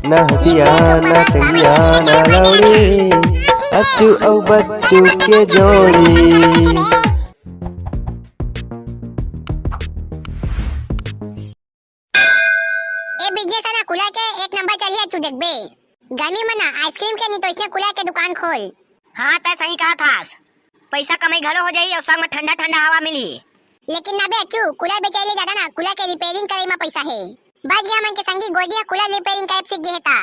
ना हसिया ना टंगिया ना लौड़ी, अच्चू औ बच्चू के जोड़ी। बिजनेस है ना खुला के एक नंबर चलिए तू देख बे। गर्मी में ना आइसक्रीम के नहीं तो इसने खुला के दुकान खोल। हाँ तय सही कहा था, पैसा कमाई घलो हो जाई और संग में ठंडा ठंडा हवा मिली। लेकिन ना बे अच्छू कूलर बेचाइले ज्यादा ना कूलर के रिपेयरिंग करे में पैसा है। बच गया मन के संगी गोदिया कूलर रिपेयरिंग करे सीख गए था।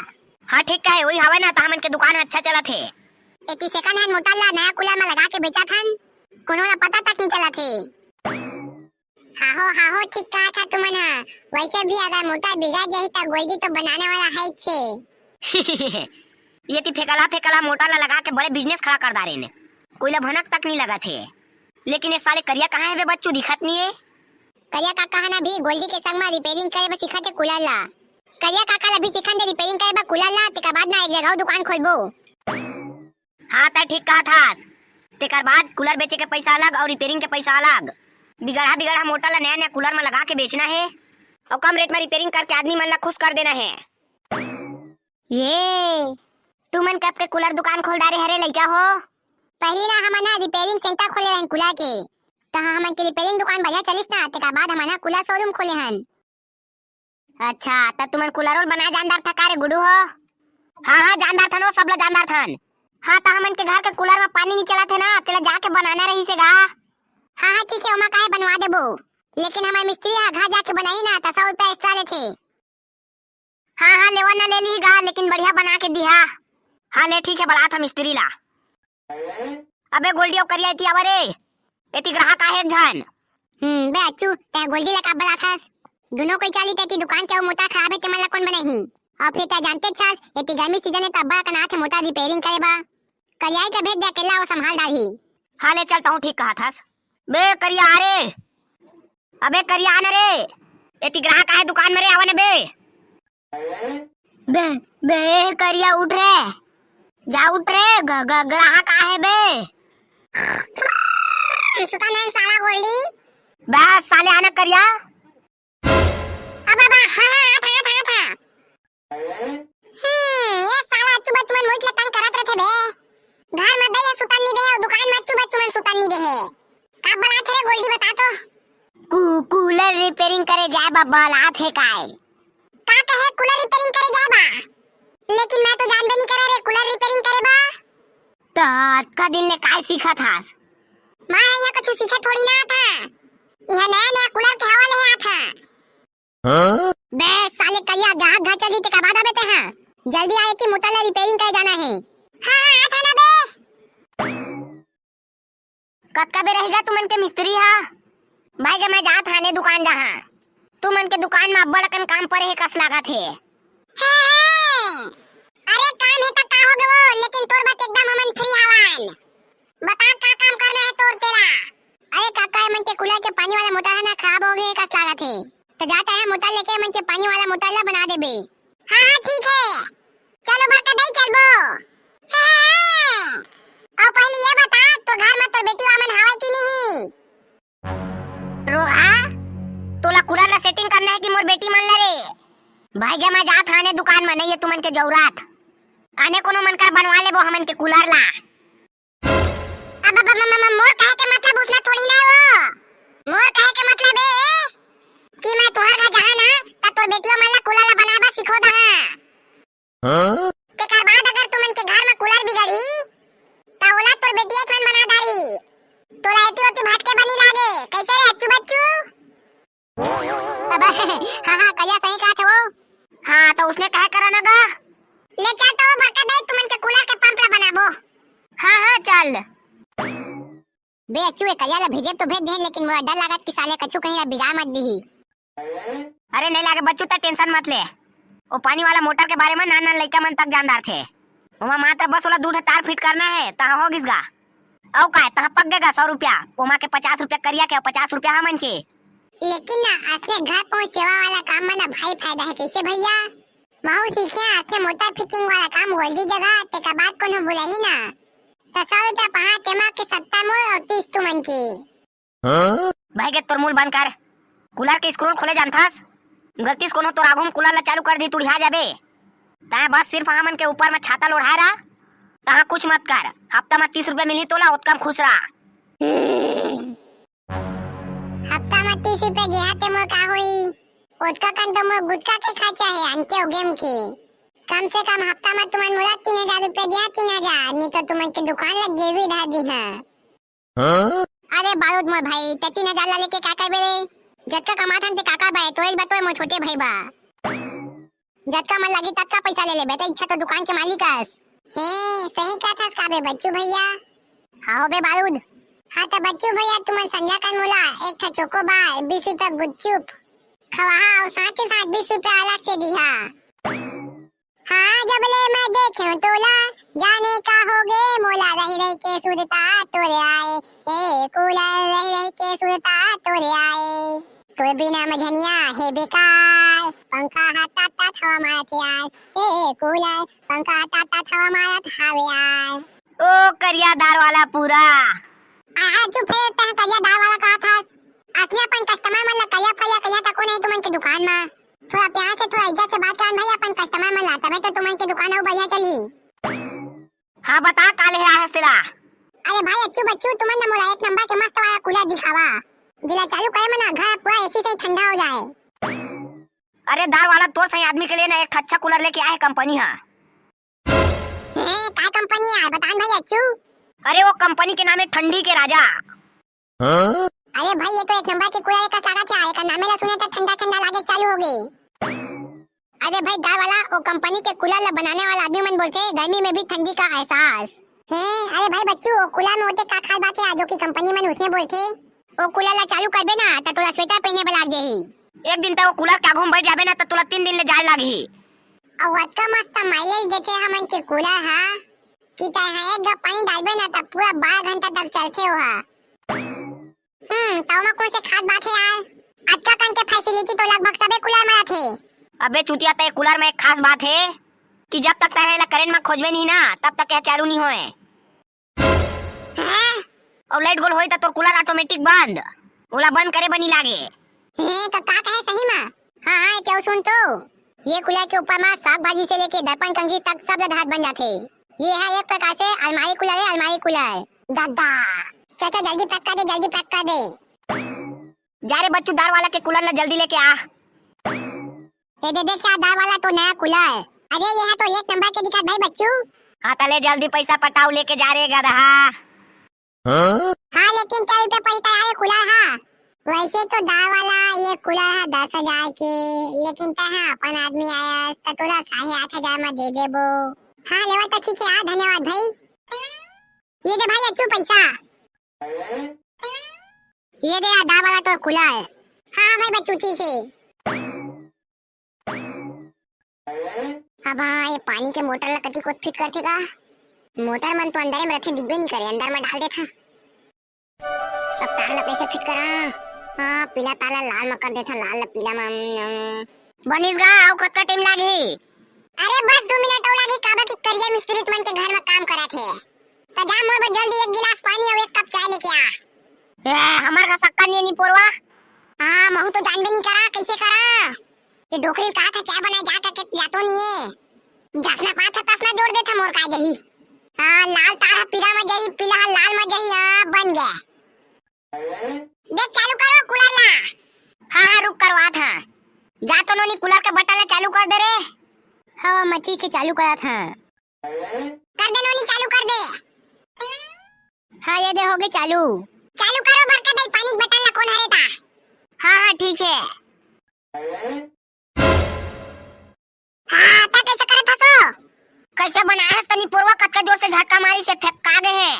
हाँ ठीक है वही हवा ना हमन के दुकान अच्छा चला थे। एक सेकंड हैंड मोटरला नया कूलर में लगा के बेचा था, कोनो ना पता तक नहीं चला थे। हाँ हो ठीक कहा था तुमन। वैसे भी अगर मोटर बिगड़ जाए तो गोल्डी तो बनाने वाला है छे। ये ती फेकला मोटर ला लगा के बड़े बिजनेस खड़ा कर दारे ने, कोई ला भनक तक नहीं लगा थे। लेकिन ये साले करिया कहाँ है बे बच्चू, दिखत नहीं है। करिया काका है ना भी गोल्डी के संग में रिपेयरिंग करे बस सिखाते कूलर ला। करिया काका ला भी सिखन दे रिपेयरिंग करे बा कूलर ला, तेका बाद ना एक जगह दुकान खोलबो। हाँ तय ठीक कहा था, तेकर बाद कूलर बेचे के पैसा अलग और रिपेयरिंग के पैसा अलग। बिगड़ा मोटर ला नया नया कूलर में लगा के बेचना है और कम रेट में रिपेयरिंग करके आदमी मन ला खुश कर देना है। ये तू मन कब के कूलर दुकान खोल डारे हरे लइका हो। पहली ना हमना रिपेयरिंग सेंटर खोले हन कूलर के, तो हमन के रिपेयरिंग दुकान बढ़िया चलिस ना, तेका बाद हमना कूलर शोरूम खोले हन। अच्छा त तुमन कूलर और बना जानदार था कारे गुडू हो। हाँ जानदार था नो, सब ला जानदार थन। हाँ तो हमन के घर के कूलर में पानी नहीं चला थे ना, तेला जाके बनाना रही से गा। हाँ ठीक है, ओमा काहे बनवा देबो, लेकिन हमारे मिस्त्री हा घर जाके बनाई ना तो 100 रुपया एक्स्ट्रा लेथे। हाँ लेवा ना ले ली गा, लेकिन बढ़िया बना के दिहा। हाँ ले ठीक है, बड़ा था मिस्त्री ला। अबे गोल्डी करिया इति आवरे एति ग्राहक आहे एक झन। बे अच्छू ते गोल्डी ला का बड़ा खास, दोनों कोई चाली तेती दुकान के मोटा खराब है ते मन ला कौन बनाही। और फिर ते जानते छास एति गर्मी सीजन है तब्बा का नाथ मोटा रिपेयरिंग करे बा, कलियाई के भेज दे अकेला वो संभाल डाही। हाँ ले चलता हूँ, ठीक कहा था बे करिया आ रे। अबे करिया आना रे, एति ग्राहक आहे दुकान में रे, आवा ने बे बे करिया उठ रे, जा उठ रे, ग्राहक आहे बे। सुता नहीं साला गोल्डी, बस साले आना करिया। अब हाँ ये साला अच्छू बच्चू मन मोइक ले तंग करत रहथे बे। घर में दे सुतन नहीं दे और दुकान में अच्छू बच्चू मन सुतन नहीं दे। का बड़ा थे गोल्डी बता तो। कूलर रिपेयरिंग करे जाए बाबा लात है काय। का कहे कूलर रिपेयरिंग करे जाए बा, लेकिन मैं तो जानबे नहीं करे रे कूलर रिपेयरिंग करे बा। तो का दिन ने काय सीखा था? मैं यहाँ कुछ सीखे थोड़ी ना था, यह नया नया कूलर के हवाले है था। हाँ? बे साले करिया ग्राहक घर चली ते का बाद आबे ते हां, जल्दी आए कि मोटर ला रिपेयरिंग करे जाना है। हाँ आता ना बे। कब रहेगा तुमन के मिस्त्री हा? भाई के मैं जात हाने दुकान जहाँ तुमन के दुकान में अब्बड़ अकन काम परे है कस लागत है। अरे काम है तो का हो गयो, लेकिन तोर बात एकदम हमन फ्री हवन। बता का काम करना है तोर तेरा। अरे काका मन के कूलर के पानी वाला मोटर है ना खराब हो गए कस लागत है, तो जाता है मोटर लेके मन के पानी वाला मोटर ला बना देबे। हाँ ठीक है, चलो बरका दई चलबो। और पहले ये बता तो घर में तो बेटी वामन हवाई की नहीं रोहा तोला कूलर ला सेटिंग करना है कि मोर बेटी मन ला रे। भाई के मैं जात हाने दुकान में, नहीं है तुमन के जरूरत आने कोनो मन कर बनवा लेबो हमन के कूलर ला। अब मोर कहे के मतलब उसना थोड़ी ना वो, मोर कहे के मतलब है कि मैं तोहर घर जहां ना त तोर बेटियों मन ला कूलर ला बनाबा सिखो दहा। हाँ? तेकर बाद अगर तुमन के घर में कूलर बिगड़ी त ओला तोर बेटिया मन बना दारी, तोला एती ओती भटके बनी लागे। कैसे रे अच्छू बच्चू? अब हाँ कहिया सही कहा था वो। हाँ तो उसने कहे करा ना गा, ले चल तो बरका दे तुमन के कूलर के पंप ला बनाबो। हाँ चल। बे अच्छू कहिया ला भेजे तो भेज दे, लेकिन मोर डर लागत कि साले कछु कहीं ला बिगाड़ मत दीही। अरे नहीं लागे बच्चू तक टेंशन मत ले, वो पानी वाला मोटर के बारे में नाना लड़का मन तक जानदार थे। वहाँ मात्र बस वाला दूध तार फिट करना है तहाँ हो गिसगा। औ का तहाँ पक गएगा 100 रुपया, वहाँ के 50 रुपया करिया के 50 रुपया हमन के। लेकिन ना असले घर पहुंच सेवा वाला काम में ना भाई फायदा है। कैसे भैया? महू सीखे असले मोटर फिटिंग वाला काम गोल्डी जगह ते का बात कोनो बुलाही ना, तो 100 रुपया पहा तेमा के 70 मोर और 30 तुमन के। हाँ? भाई के तोर मुल बंद कर, कूलर के स्क्रू खोले जानथास, गलती से कोनो तोर आगू में कूलर ला चालू कर दी तुड़िया जाबे। तय बस सिर्फ हमन के ऊपर में छाता लोढ़ा रहा, तहाँ कुछ मत कर। हफ्ता में 30 रुपए मिली तोला, उतकम खुश रहा। हफ्ता में 30 रुपए देहाते मोर का होई? ओतका कन तो मोर गुटका के खर्चा है, अनके गेम के। कम से कम हफ्ता में तुमन मोला 3000 रुपए दिया, 3000 नहीं तो तुमन के दुकान लग गेवी धा दी हां। अरे बारूद मोर भाई, ते 3000 ला लेके का करबे रे? जतका कमाथन ते काका बा, तोय बतोय मोर छोटे भाई बा। जतका मन लगी ततका पैसा ले ले बेटा, इच्छा तो दुकान के मालिक हस। हे सही कहथस का बे बच्चू भैया? हां बे बारूद। हाँ तो बच्चू भैया तुमन संजा कर मोला एक था चोकोबार 20 रुपया गुच्चुप खवाहा और साथ ही साथ 20 रुपया अलग से दिहा। हाँ जब ले मैं देखूं तोला, जाने का होगे मोला, रही रही के सुरता तोरे आए, हे कूलर रही रही के सुरता तोरे आए। तोरे बिना मझनिया हे बेकार, पंखा हाथा तात हवा मारत यार, हे कूलर पंखा हाथा तात हवा मारत हावे यार। ओ करियादार वाला पूरा चुप है, तह करिया दाल वाला कहा था। असली अपन कस्टमर मन ला करिया फरिया कहिया तको नहीं तुमन के दुकान में। थोड़ा प्यार से थोड़ा इज्जत से बात कर भाई, अपन कस्टमर मन ला तबे तो तुमन के दुकान और बढ़िया चली। हाँ बता का ले रहा है तेरा? अरे भाई अच्छू बच्चू तुमन ने मोला एक नंबर के मस्त वाला कूलर दिखावा, जिला चालू करे मना घर पूरा एसी से ठंडा हो जाए। अरे दार वाला तो सही आदमी के लिए ना एक अच्छा कूलर लेके आए कंपनी। हाँ काय कंपनी है बतान भाई अच्छू? अरे वो कंपनी के नाम है ठंडी के राजा। अरे भाई ये तो एक नंबर के कूलर का सारा क्या है, का नाम ला सुने तो ठंडा ठंडा लागे चालू हो गई। अरे भाई दार वाला वो कंपनी के कूलर ला बनाने वाला आदमी मन बोलते गर्मी में भी ठंडी का एहसास है। अरे भाई बच्चू वो कूलर में होते का खास बात है जो की कंपनी मन उसने बोलते वो कूलर ला चालू करबे ना तो तोला स्वेटर पहने बला देही। एक दिन तक वो कूलर क्या घूम बैठ जाबे ना तो तोला 3 दिन ले जाए लागी। और वटका मस्त माइलेज देते हमन के कूलर हा कि तय है एक पानी डालबे ना तो पूरा 12 घंटा तक चलते हो हा। तो में कौन से खास बात है यार, अटका कन के फैसिलिटी तो लगभग सबे कूलर में थे। अबे चूतिया ते कूलर में एक खास बात है कि जब तक तय करंट में खोजबे नहीं ना तब तक यह चालू नहीं होए। और लाइट गोल होई तो तोर कूलर ऑटोमेटिक बंद, ओला बंद करे बनी लागे। तो का कहे सही में? हां क्या सुन तो ये कूलर के ऊपर में साग भाजी से लेके दर्पण कंघी तक सब धात बन जाते। ये है एक प्रकार से अलमारी कूलर है, अलमारी कूलर। दादा चाचा जल्दी पैक कर दे, जल्दी पैक कर दे। जा रे बच्चू दार वाला के कूलर ला जल्दी लेके आ। ये दे देख दार वाला तो नया कूलर। अरे ये है तो एक नंबर के दिखा भाई बच्चू। हाँ तले जल्दी पैसा पटाऊ लेके जा रे गधा। हाँ लेकिन क्या रुपए पैसा यार कूलर हा? वैसे तो दार वाला ये कूलर है 10,000 के, लेकिन तय अपन आदमी आया तो तोला 8,500 में दे देबो। हाँ लेवा तो ठीक है, धन्यवाद भाई। ये दे भाई अच्छू पैसा, ये दे दार वाला तो कूलर। हाँ भाई बच्चू ठीक है। अब ये पानी के मोटर ला कति को फिट करते का? मोटर मन तो अंदर में रखे दिब्बे नहीं करे, अंदर में डाल देता। अब तार ला कैसे फिट करा? हाँ पीला ताला लाल में कर देता, लाल पीला में बनिस गा आउ कत्ता टाइम लागी? अरे बस 2 मिनट और लागी। काबा की करिया मिस्त्री तुमन के घर में काम करा थे तो जा मोर बस जल्दी 1 गिलास पानी और 1 कप चाय लेके आ। हमार का सक्का नहीं पोरवा। हाँ महू तो जानबे नहीं करा कैसे करा। ये डोकरी कहा था चाय बनाए जा करके जातो नहीं है, जसना पास था तसना जोड़ देता मोर का जही। हाँ लाल तारा पीला में जही, पीला लाल में जही। हाँ बन गया, देख चालू करो कूलर ला। हाँ रुक करवा था जा तो नोनी कूलर के बटन ला चालू कर दे रे। हाँ मैं ठीक है चालू करा था। कर दे नोनी, चालू कर दे। हाँ ये दे हो गई चालू। चालू करो बरकत दे, पानी बटन ला कौन हरेता? हाँ ठीक है। हाँ ता कैसे करत हसो? कैसे बनाया है तनी पोरवा, कत्का जोर से झटका मारी से फेंका गए हैं।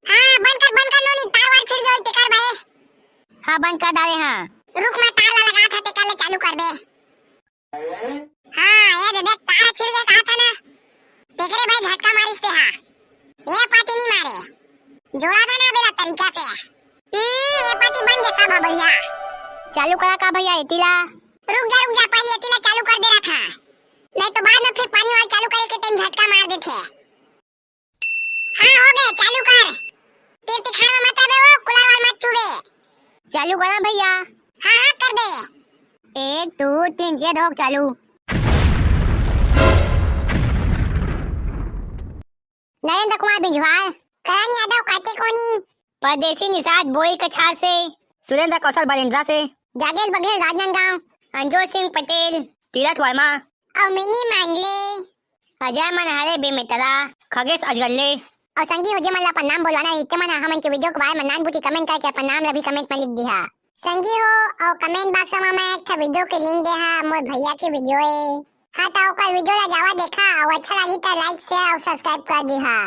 हाँ बंद कर नोनी, तार वार छिड़ जाई ते कर भाई। हाँ बंद कर डाले। हाँ रुक मैं तार ला लगा था ते कर ले चालू कर बे। हाँ ये दे देख तार छिड़ गया कहा था ना, तेरे भाई झटका मारी से। हाँ ये पाती नहीं मारे, जोड़ा था ना बेला तरीका से। ये पाती बन गया सब बढ़िया। चालू करा का भैया एतिला? रुक जा पहले एतिला चालू कर दे रहा था, नहीं तो बाद में फिर पानी वाला चालू करे के टाइम झटका मार देते। हाँ हो गए, चालू कर। तीर तिखार में मत आबे, वो कूलर वाला मत छुबे। चालू करा भैया? हाँ कर दे। 1 2 3 ये दो चालू। सुरेंद्र कुमार बिजवाल, करण यादव काटे कोनी, परदेसी निषाद बोई कछार से, सुरेंद्र कौशल बलिंद्रा से, जागेश बघेल राजनांदगांव, अंजोर सिंह पटेल, तीरथ वर्मा, अमिनी मांगले, अजय मनहरे बेमितरा, खगेश अजगल्ले और संगी हो जे मन ला अपन नाम बोलवाना इत्ते मन हमन के वीडियो के बारे में नान बुटी कमेंट करके अपन नाम ला भी कमेंट में लिख दिहा। संगी हो और कमेंट बॉक्स में मैं एक वीडियो के लिंक दे हा मोर भैया के वीडियो है। हाँ तो ओकर वीडियो ला जावा देखा और अच्छा लगी तो लाइक शेयर और सब्सक्राइब कर दिहा।